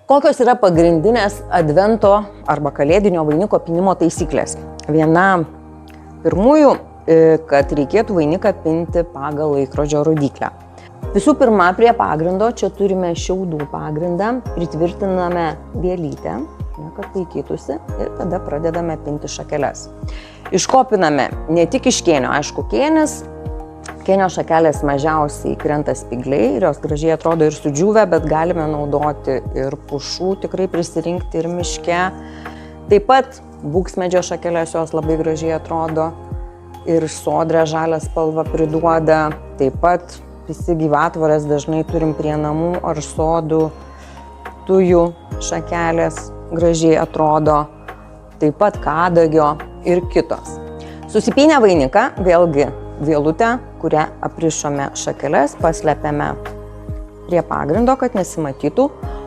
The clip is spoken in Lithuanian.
Kokios yra pagrindinės advento arba kalėdinio vainiko pynimo taisyklės? Viena pirmųjų, kad reikėtų vainiką pinti pagal laikrodžio rodyklę. Visų pirma, prie pagrindo čia turime šiaudų pagrindą, pritvirtiname vielytę, kad laikytųsi ir tada pradedame pinti šakeles. Iškopiname ne tik iš kėnio, aišku, kėnio šakelės mažiausiai krenta spygliai ir jos gražiai atrodo ir sudžiūvę, bet galime naudoti ir pušų, tikrai prisirinkti ir miške. Taip pat buksmedžio šakelės jos labai gražiai atrodo ir sodrę žalią spalvą priduoda. Taip pat visi gyvatvorės dažnai turim prie namų ar sodų, tujų šakelės gražiai atrodo, taip pat kadagio ir kitos. Susipynę vainiką, vėlgi vielutę, kurią aprišome šakeles, paslepiame prie pagrindo, kad nesimatytų,